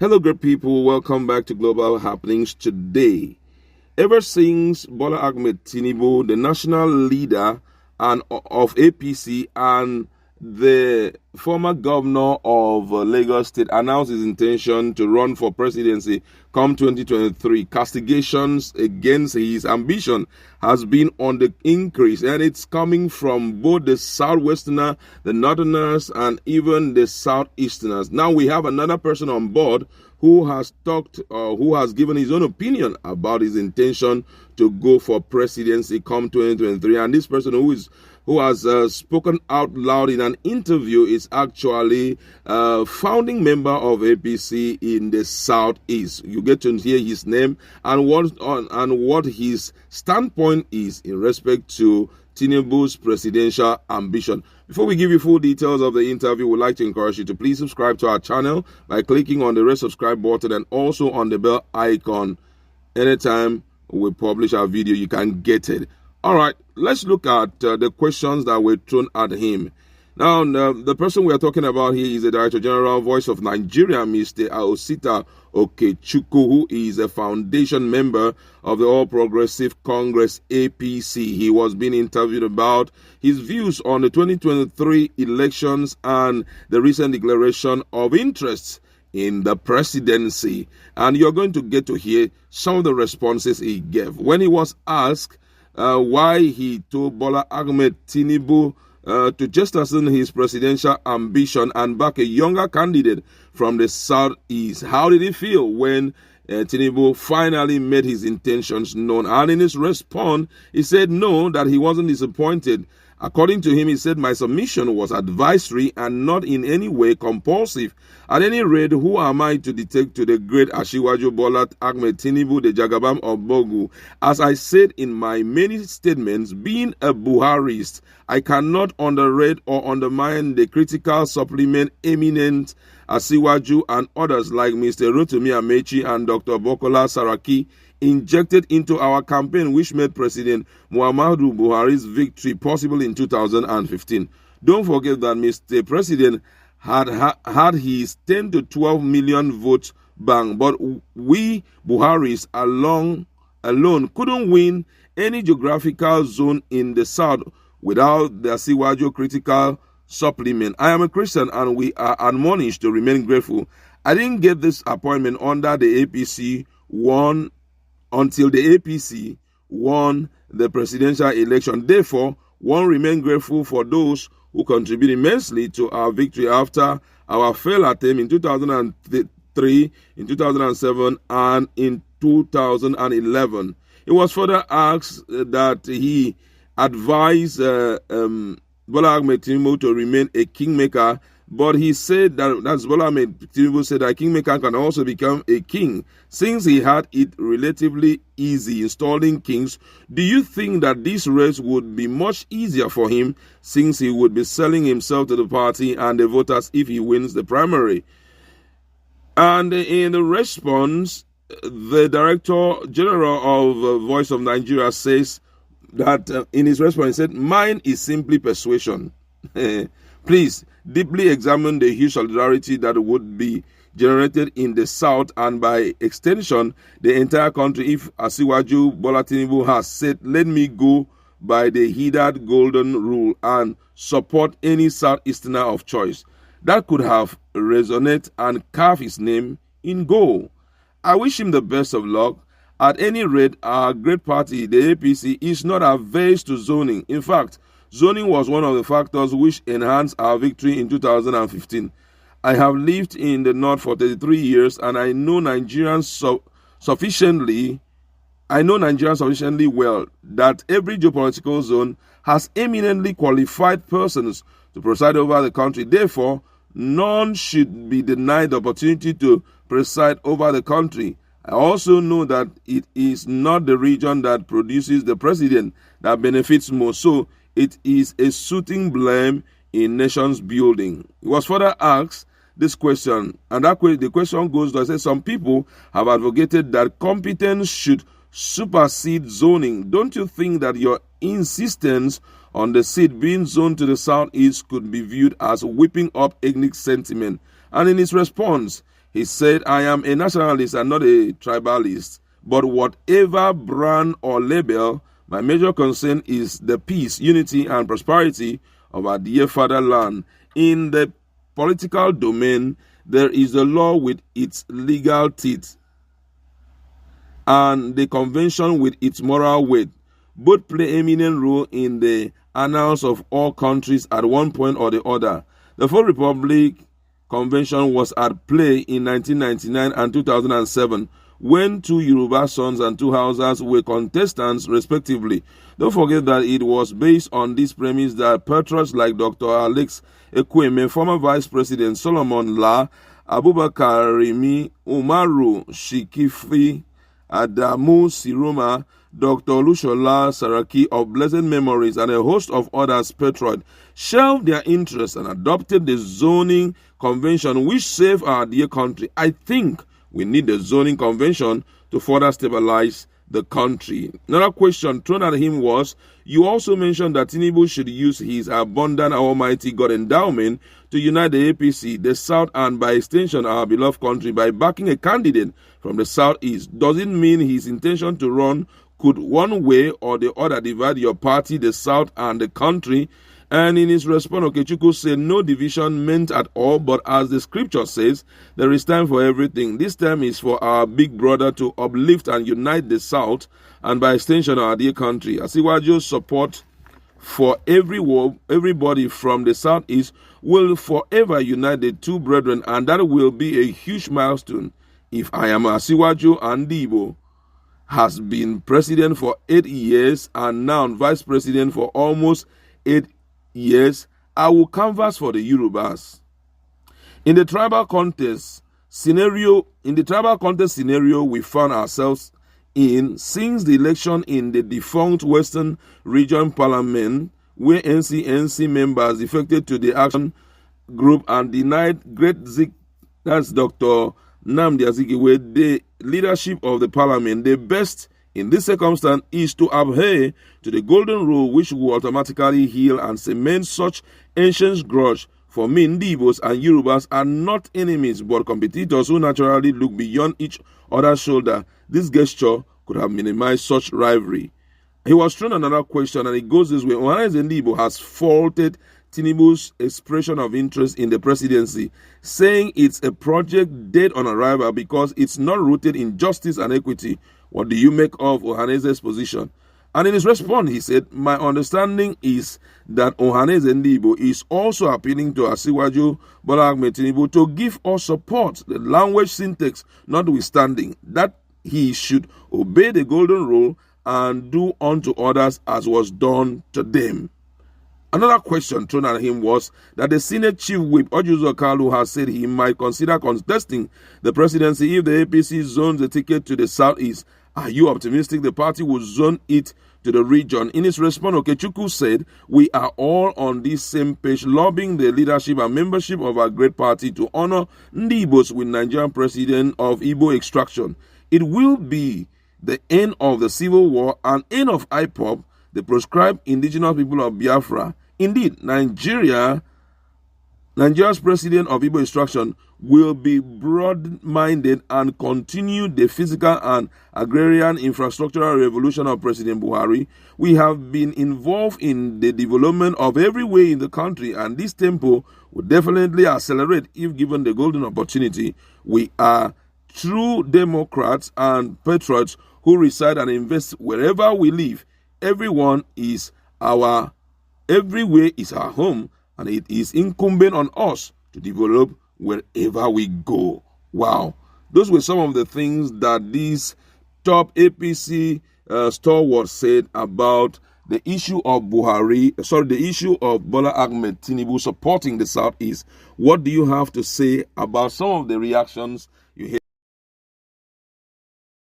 Hello, great people. Welcome back to Global Happenings today. Ever since Bola Ahmed Tinubu, the national leader of APC and the former governor of Lagos State, announced his intention to run for presidency come 2023, castigations against his ambition has been on the increase, and it's coming from both the southwesterners, the northerners, and even the southeasterners. Now we have another person on board who has given his own opinion about his intention to go for presidency come 2023, and this person who has spoken out loud in an interview is actually a founding member of APC in the Southeast. You get to hear his name and what his standpoint is in respect to Tinubu's presidential ambition. Before we give you full details of the interview, we'd like to encourage you to please subscribe to our channel by clicking on the red subscribe button and also on the bell icon. Anytime we publish our video, you can get it. All right, let's look at the questions that were thrown at him. Now, the person we are talking about here is the Director General, Voice of Nigeria, Mr. Aosita Okechukwu, who is a foundation member of the All Progressive Congress, APC. He was being interviewed about his views on the 2023 elections and the recent declaration of interests in the presidency. And you're going to get to hear some of the responses he gave. When he was asked why he told Bola Ahmed Tinubu to jettison his presidential ambition and back a younger candidate from the Southeast, how did he feel when Tinubu finally made his intentions known? And in his response, he said no, that he wasn't disappointed. According to him, he said, my submission was advisory and not in any way compulsive. At any rate, who am I to dictate to the great Asiwaju Bola Ahmed Tinubu, the Jagabam of Bogu? As I said in my many statements, being a Buharist, I cannot underrate or undermine the critical supplement eminent Asiwaju and others like Mr. Rotimi Amechi and Dr. Bokola Saraki injected into our campaign, which made President Muhammadu Buhari's victory possible in 2015. Don't forget that Mr. President had his 10 to 12 million votes bank, but we Buharis alone couldn't win any geographical zone in the south without the Asiwaju critical supplement. I am a Christian and we are admonished to remain grateful. I didn't get this appointment under the APC until the APC won the presidential election. Therefore, one remain grateful for those who contributed immensely to our victory after our failed attempt in 2003, in 2007, and in 2011. It was further asked that he advised Bola Ahmed Tinubu to remain a kingmaker, but he said that's Bola Ahmed Tinubu said that kingmaker can also become a king. Since he had it relatively easy installing kings, do you think that this race would be much easier for him since he would be selling himself to the party and the voters if he wins the primary? And in the response, the Director General of Voice of Nigeria says that in his response, he said, mine is simply persuasion. Please deeply examine the huge solidarity that would be generated in the South and by extension the entire country if Asiwaju Bola Tinubu has said, let me go by the heeded golden rule and support any Southeasterner of choice. That could have resonated and carved his name in gold. I wish him the best of luck. At any rate, our great party, the APC, is not averse to zoning. In fact, zoning was one of the factors which enhanced our victory in 2015. I have lived in the North for 33 years and I know Nigerians sufficiently well that every geopolitical zone has eminently qualified persons to preside over the country. Therefore, none should be denied the opportunity to preside over the country. I also know that it is not the region that produces the president that benefits most, so it is a suiting blame in nations building. It was further asked this question, and the question goes to say some people have advocated that competence should supersede zoning. Don't you think that your insistence on the seat being zoned to the southeast could be viewed as whipping up ethnic sentiment? And in his response, He said, I am a nationalist and not a tribalist, but whatever brand or label, my major concern is the peace, unity, and prosperity of our dear fatherland. In the political domain, there is the law with its legal teeth and the convention with its moral weight. Both play eminent role in the annals of all countries at one point or the other. The Fourth Republic Convention was at play in 1999 and 2007 when two Yoruba sons and two Hausas were contestants respectively. Don't forget that it was based on this premise that patriots like Dr. Alex Ekweme, former Vice President Solomon La, Abubakar Rimi, Umaru Shikifi, Adamu Siroma, Dr. Lushola Saraki of blessed memories, and a host of others patriots shelved their interests and adopted the zoning convention which saved our dear country. I think we need the zoning convention to further stabilize the country. Another question thrown at him was, you also mentioned that Tinubu should use his abundant almighty God endowment to unite the APC, the South, and by extension our beloved country by backing a candidate from the Southeast. Does it mean his intention to run could one way or the other divide your party, the South, and the country? And in his response, Okechukwu said, no division meant at all, but as the scripture says, there is time for everything. This time is for our big brother to uplift and unite the South, and by extension our dear country. Asiwajo's support for everybody from the Southeast will forever unite the two brethren, and that will be a huge milestone. If I am Asiwaju and Ndigbo has been president for 8 years and now vice president for almost 8 years, I will canvass for the Yorubas. In the tribal contest scenario we found ourselves in since the election in the defunct Western Region Parliament, where NCNC members defected to the action group and denied Great Zik, that's Dr. Nnamdi Azikiwe, the leadership of the parliament, the best in this circumstance is to adhere to the golden rule, which will automatically heal and cement such ancient grudge. For me, Ndigbos and Yorubas are not enemies but competitors who naturally look beyond each other's shoulder. This gesture could have minimized such rivalry. He was thrown another question, and it goes this way. Ohaneze Ndigbo has faulted Tinubu's expression of interest in the presidency, saying it's a project dead on arrival because it's not rooted in justice and equity. What do you make of Ohaneze's position? And in his response, he said, my understanding is that Ohaneze Ndigbo is also appealing to Asiwaju Bola Ahmed Tinubu to give us support, the language syntax notwithstanding, that he should obey the golden rule and do unto others as was done to them. Another question thrown at him was that the Senate Chief Whip, Ojuzo Kalu, has said he might consider contesting the presidency if the APC zones the ticket to the Southeast. Are you optimistic the party will zone it to the region? In his response, Okechukwu said, we are all on this same page, lobbying the leadership and membership of our great party to honor Ndigbos with Nigerian president of Igbo extraction. It will be the end of the civil war and end of IPOB, the proscribed indigenous people of Biafra. Indeed, Nigeria's president of Igbo extraction will be broad-minded and continue the physical and agrarian infrastructural revolution of President Buhari. We have been involved in the development of every way in the country, and this tempo will definitely accelerate if given the golden opportunity. We are true Democrats and patriots who reside and invest wherever we live. Everywhere is our home, and it is incumbent on us to develop wherever we go. Wow. Those were some of the things that these top APC stalwarts said about the issue of the issue of Bola Ahmed Tinubu supporting the Southeast. What do you have to say about some of the reactions